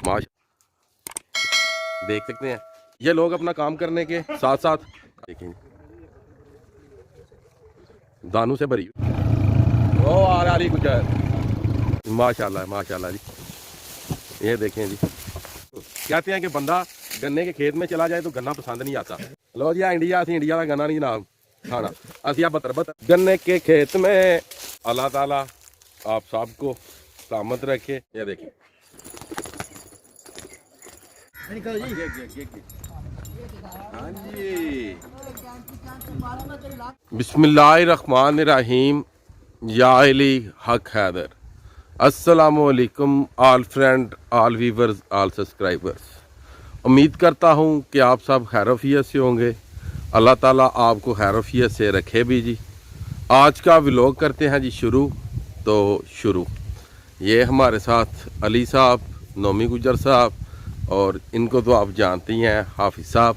माश देख सकते हैं ये लोग अपना काम करने के साथ साथ देखें दानों से भरी ओ आ रही कुछ माशाल्लाह माशाल्लाह जी। ये देखें जी, कहते हैं कि बंदा गन्ने के खेत में चला जाए तो गन्ना पसंद नहीं आता। लो जी इंडिया इंडिया का गन्ना नहीं जनाब खाना, असिया बतर गन्ने के खेत में। अल्लाह ताला आप सबको सलामत रखे। ये देखिए बिस्मिल्लाहिर्रहमानिर्रहीम। या अली हक हैदर। अस्सलामुअलैकुम all friend, all viewers, all subscribers. उम्मीद करता हूँ कि आप सब खैरियत से होंगे। अल्लाह ताला आपको खैरियत से रखे भी जी। आज का व्लॉग करते हैं जी शुरू। तो शुरू ये हमारे साथ अली साहब, नोमी गुजर साहब, और इनको तो आप जानते ही हैं हाफिज़ साहब।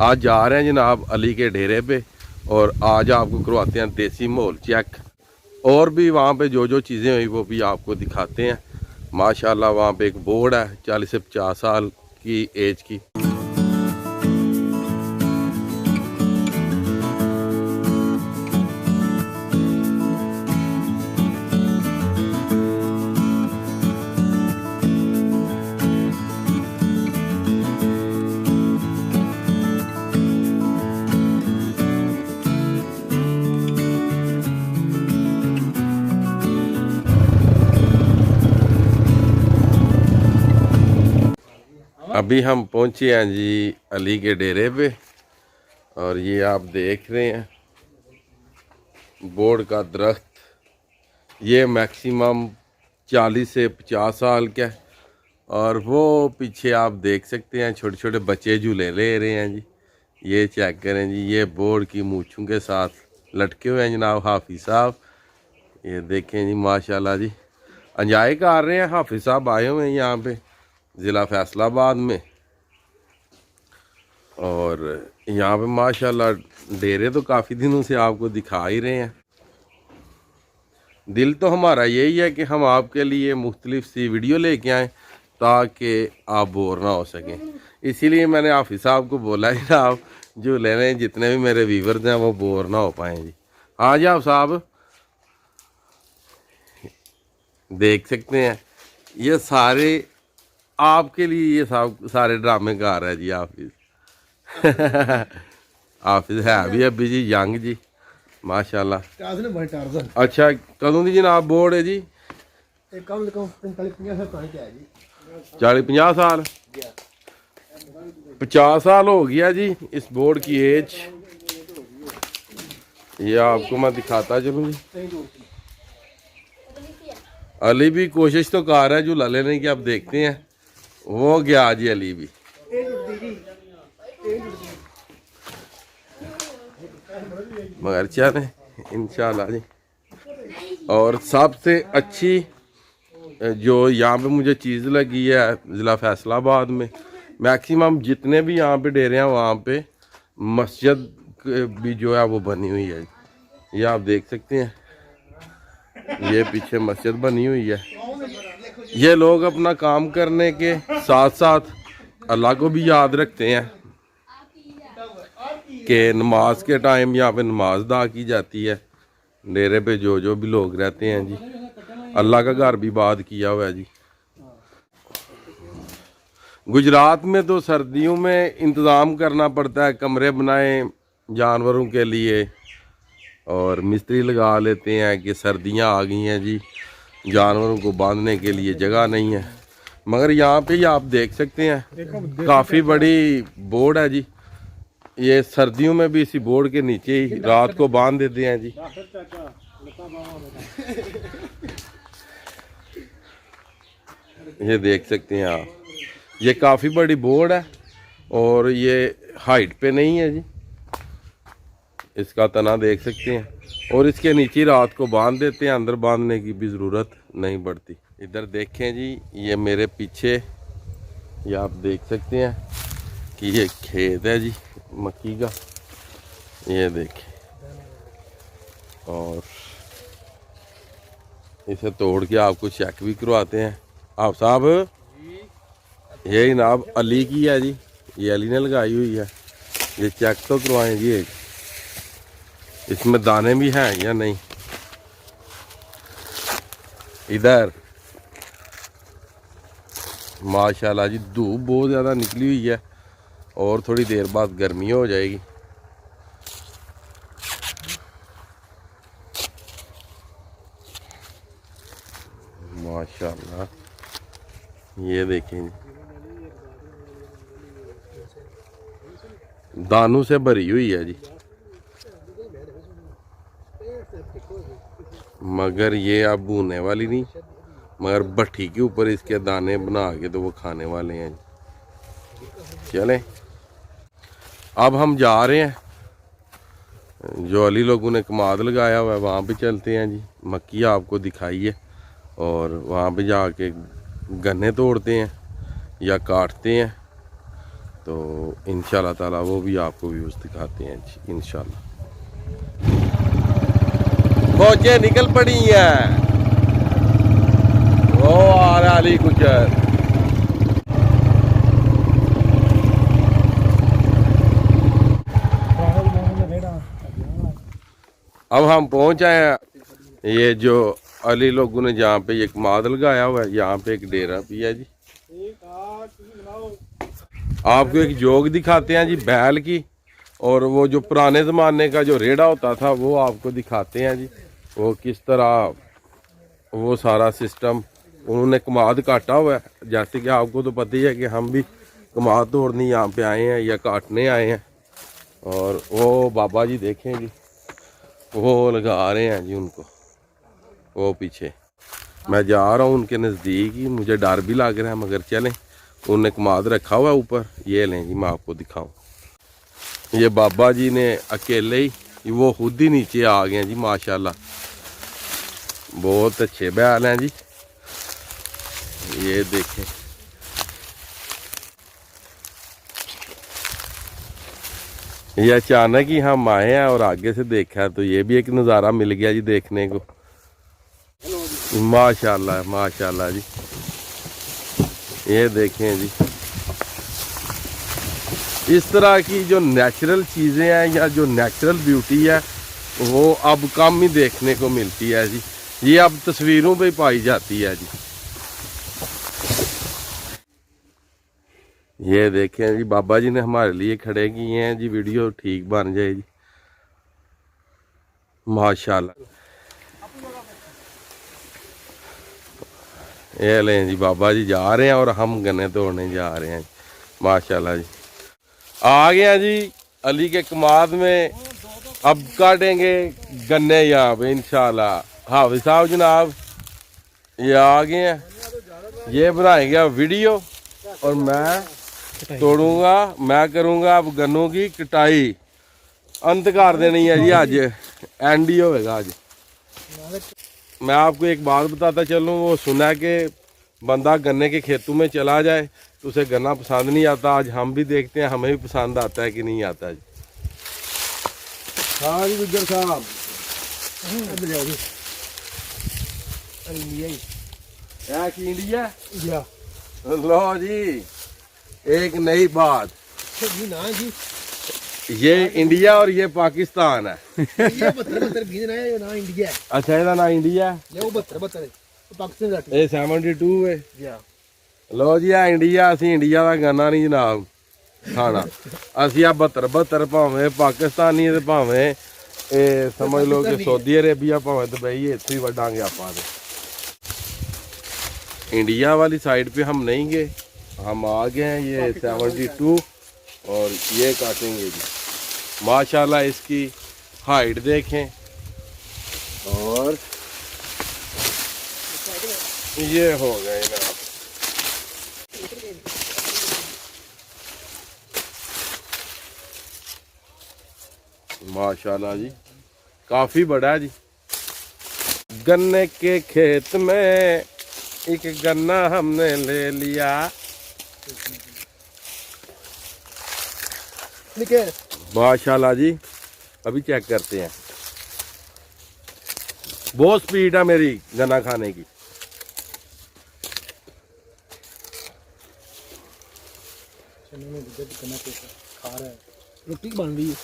आज जा रहे हैं जनाब अली के डेरे पे, और आज आपको करवाते हैं देसी माहौल चेक, और भी वहाँ पे जो जो चीज़ें हुई वो भी आपको दिखाते हैं। माशाल्लाह वहाँ पे एक बोर्ड है 40 से 50 साल की एज की। अभी हम पहुंचे हैं जी अली के डेरे पे, और ये आप देख रहे हैं बोर्ड का दरख्त। ये मैक्सिमम 40 से 50 साल का है, और वो पीछे आप देख सकते हैं छोटे छोटे बच्चे झूले ले रहे हैं जी। ये चेक करें जी, ये बोर्ड की मूँछों के साथ लटके हुए हैं जनाब हाफिज़ साहब। ये देखें जी माशाल्लाह जी, एंजॉय कर रहे हैं। हाफिज़ साहब आए हुए हैं यहाँ पे ज़िला फैसलाबाद में, और यहाँ पे माशाल्लाह डेरे तो काफ़ी दिनों से आपको दिखा ही रहे हैं। दिल तो हमारा यही है कि हम आपके लिए मुख्तलिफ सी वीडियो लेके आएँ ताकि आप बोर ना हो सकें। इसीलिए मैंने हाफिज़ साहब को बोला है ना, आप जो ले रहे हैं जितने भी मेरे व्यूवर्स हैं वो बोर ना हो पाएँ जी। हाँ जी आप साहब देख सकते हैं ये सारे आपके लिए, ये सारे ड्रामे गा रहा है जी हाफिज़। हाफिज़ है भी अभी जी यंग जी माशाल्लाह। अच्छा कदों दी जनाब बोर्ड है जी? 40-50 साल, 50 साल हो गया जी इस बोर्ड की एज। ये आपको मैं दिखाता चलूँ जी। अली भी कोशिश तो कर रहा है झूला लेने की, अब देखते हैं। वो गया जी अली भी। मगर चले इंशाल्लाह जी। और सबसे अच्छी जो यहाँ पे मुझे चीज़ लगी है ज़िला फैसलाबाद में, मैक्सिमम जितने भी यहाँ पे डेरे हैं वहाँ पे मस्जिद भी जो है वो बनी हुई है। ये आप देख सकते हैं, ये पीछे मस्जिद बनी हुई है। ये लोग अपना काम करने के साथ साथ अल्लाह को भी याद रखते हैं कि नमाज के टाइम यहाँ पे नमाज अदा की जाती है। डेरे पे जो जो भी लोग रहते हैं जी, अल्लाह का घर भी बात किया हुआ है जी। गुजरात में तो सर्दियों में इंतज़ाम करना पड़ता है, कमरे बनाए जानवरों के लिए, और मिस्त्री लगा लेते हैं कि सर्दियां आ गई हैं जी, जानवरों को बांधने के लिए जगह नहीं है। मगर यहाँ पे ही आप देख सकते हैं काफ़ी बड़ी बोर्ड है जी। ये सर्दियों में भी इसी बोर्ड के नीचे ही रात को बांध देते हैं जी। ये देख सकते हैं आप, ये काफ़ी बड़ी बोर्ड है, और ये हाइट पे नहीं है जी। इसका तना देख सकते हैं, और इसके नीचे रात को बांध देते हैं, अंदर बांधने की भी ज़रूरत नहीं पड़ती। इधर देखें जी, ये मेरे पीछे ये आप देख सकते हैं कि ये खेत है जी मक्की का। ये देखें, और इसे तोड़ के आपको चेक भी करवाते हैं। आप साहब ये जनाब अली की है जी, ये अली ने लगाई हुई है। ये चेक तो करवाएं जी एक, इसमें दाने भी हैं या नहीं। इधर माशाल्लाह जी धूप बहुत ज़्यादा निकली हुई है और थोड़ी देर बाद गर्मी हो जाएगी। माशाल्लाह ये देखें जी, दानों से भरी हुई है जी, मगर ये अब भूनने वाली नहीं, मगर भट्टी के ऊपर इसके दाने बना के तो वो खाने वाले हैं जी। चलें अब हम जा रहे हैं, जो अली लोगों ने कमाद लगाया हुआ है वहाँ पे चलते हैं जी। मक्की आपको दिखाई है और वहाँ पे जाके गन्ने तोड़ते हैं या काटते हैं, तो इंशाल्लाह ताला वो भी आपको व्यूज़ दिखाते हैं जी इंशाल्लाह। फौजें निकल पड़ी हैं, वो आ रहा अली गुजर। अब हम पहुंच आए हैं ये जो अली लोगों ने जहाँ पे एक कमाद लगाया हुआ है, यहाँ पे एक डेरा भी है जी। आपको एक जोग दिखाते हैं जी बैल की, और वो जो पुराने ज़माने का जो रेड़ा होता था वो आपको दिखाते हैं जी। वो किस तरह वो सारा सिस्टम उन्होंने कमाद काटा हुआ है। जैसे कि आपको तो पता ही है कि हम भी कमाद तोड़ने यहाँ पे आए हैं या काटने आए हैं। और वो बाबा जी देखें जी, वो लगा रहे हैं जी उनको, वो पीछे। मैं जा रहा हूँ उनके नज़दीक ही, मुझे डर भी लग रहा है मगर चलें। उन्होंने कमाद रखा हुआ है ऊपर, ये लें जी मैं आपको दिखाऊं। ये बाबा जी ने अकेले ही, वो खुद ही नीचे आ गए हैं जी माशाल्लाह। बहुत अच्छे बैल हैं जी, ये देखें। ये अचानक ही हम आए हैं और आगे से देखा तो ये भी एक नज़ारा मिल गया जी देखने को। माशाल्लाह माशाल्लाह जी, ये देखें जी। इस तरह की जो नेचुरल चीज़ें हैं या जो नेचुरल ब्यूटी है वो अब कम ही देखने को मिलती है जी। ये अब तस्वीरों पे ही पाई जाती है जी। ये देखें जी, बाबा जी ने हमारे लिए खड़े किए हैं जी, वीडियो ठीक बन जाए जी माशाल्लाह। ये लें जी, बाबा जी जा रहे हैं और हम गन्ने तोड़ने जा रहे हैं माशाल्लाह जी। आ गया जी अली के कमाद में, अब काटेंगे गन्ने यहाँ पे इंशाल्लाह। हाफिज साहब जनाब ये आ गए हैं, ये बनाएंगे अब वीडियो और मैं तोड़ूंगा, मैं करूंगा अब गन्नों की कटाई। अंत कर देनी है जी, आज एंड ही होगा आज। मैं आपको एक बात बताता चलूँ, वो सुना कि बंदा गन्ने के खेतों में चला जाए तो उसे गन्ना पसंद नहीं आता। आज हम भी देखते हैं हमें भी पसंद आता है कि नहीं आता जी। हाँ जी गुज्जर साहब, इंडिया लो जी, एक नई बात जी ना जी, ये इंडिया और ये पाकिस्तान है। ये 72 ना इंडिया है। अच्छा ਇਹਦਾ ना इंडिया है, ये 72 पाकिस्तान ਦਾ ਇਹ 72 है जी। लो जी आ इंडिया, ਅਸੀਂ इंडिया ਦਾ ਗੰਨਾ ਨਹੀਂ ਜਨਾਬ ਖਾਣਾ। ਅਸੀਂ ਆ 72 ਭਾਵੇਂ ਪਾਕਿस्तानी ਤੇ ਭਾਵੇਂ ਇਹ ਸਮਝ ਲਓ ਕਿ सऊदी अरेबिया ਭਾਵੇਂ दुबई, ਇੱਥੇ ਹੀ ਵੱਢਾਂਗੇ ਆਪਾਂ ਤੇ। इंडिया वाली साइड पे हम नहीं गए, हम आ गए हैं ये 72 और ये काटेंगे जी माशाल्लाह। इसकी हाइट देखें और ये हो गए ना माशाल्लाह जी, काफी बड़ा है जी। गन्ने के खेत में एक गन्ना हमने ले लिया, माशाल्लाह जी। अभी चेक करते हैं, बहुत स्पीड है मेरी गन्ना खाने की। रोटी बन रही है।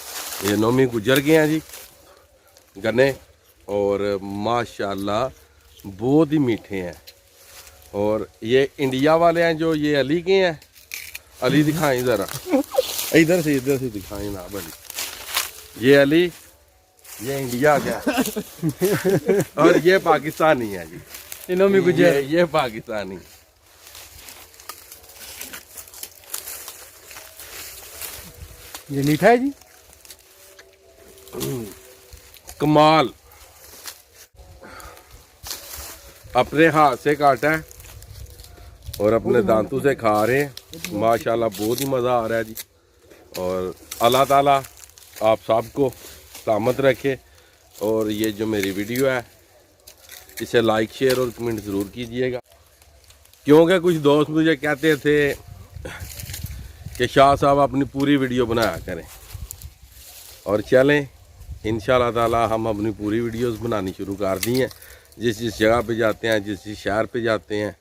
ये नोमी गुजर गए हैं जी गन्ने, और माशाल्लाह बहुत ही मीठे हैं। और ये इंडिया वाले हैं जो ये अली के हैं। अली दिखाएं ज़रा, इधर से दिखाएं ना बली। ये अली, ये इंडिया का और ये पाकिस्तानी है जी। नोमी गुजर ये पाकिस्तानी। ये मीठा है जी, कमाल। अपने हाथ से काटा है और अपने दांतों से खा रहे हैं। माशाल्लाह बहुत ही मज़ा आ रहा है जी। और अल्लाह ताला आप सबको सलामत रखे। और ये जो मेरी वीडियो है इसे लाइक शेयर और कमेंट ज़रूर कीजिएगा, क्योंकि कुछ दोस्त मुझे कहते थे कि शाह साहब अपनी पूरी वीडियो बनाया करें। और चलें इंशाल्लाह ताला हम अपनी पूरी वीडियोस बनानी शुरू कर दी हैं। जिस जगह पे जाते हैं, जिस शहर पे जाते हैं,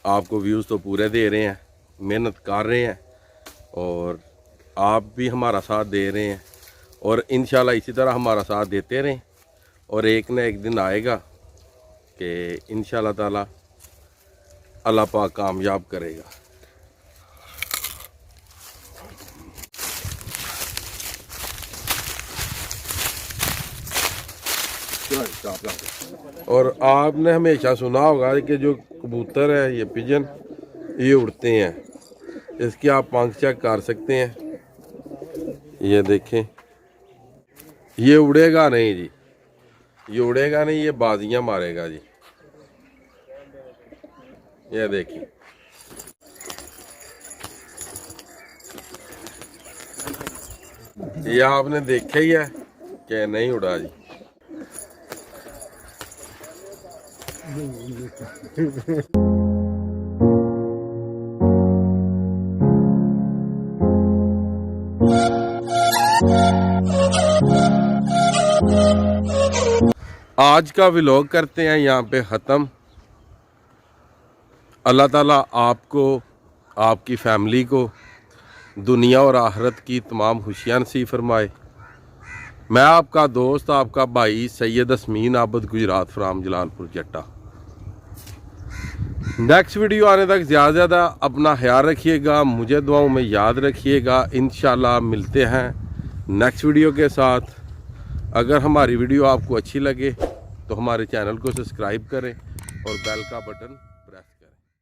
आपको व्यूज़ तो पूरे दे रहे हैं, मेहनत कर रहे हैं और आप भी हमारा साथ दे रहे हैं। और इंशाल्लाह इसी तरह हमारा साथ देते रहें। और एक न एक दिन आएगा कि इंशाल्लाह ताला अल्लाह पाक कामयाब करेगा। और आपने हमेशा सुना होगा कि जो कबूतर है, ये पिजन, ये उड़ते हैं। इसके आप पंख चेक कर सकते हैं। ये देखें, ये उड़ेगा नहीं जी, ये उड़ेगा नहीं, ये बाजियां मारेगा जी। ये देखिए, ये आपने देखा ही है कि नहीं उड़ा जी। आज का व्लॉग करते हैं यहाँ पे ख़त्म। अल्लाह ताला आपको, आपकी फैमिली को दुनिया और आखिरत की तमाम खुशियाँ नसीब फरमाए। मैं आपका दोस्त, आपका भाई सैयद असमीन आबद गुजरात फ्राम जलालपुर जट्टा। नेक्स्ट वीडियो आने तक ज़्यादा अपना ख्याल रखिएगा, मुझे दुआओं में याद रखिएगा। इंशाल्लाह मिलते हैं नेक्स्ट वीडियो के साथ। अगर हमारी वीडियो आपको अच्छी लगे तो हमारे चैनल को सब्सक्राइब करें और बेल का बटन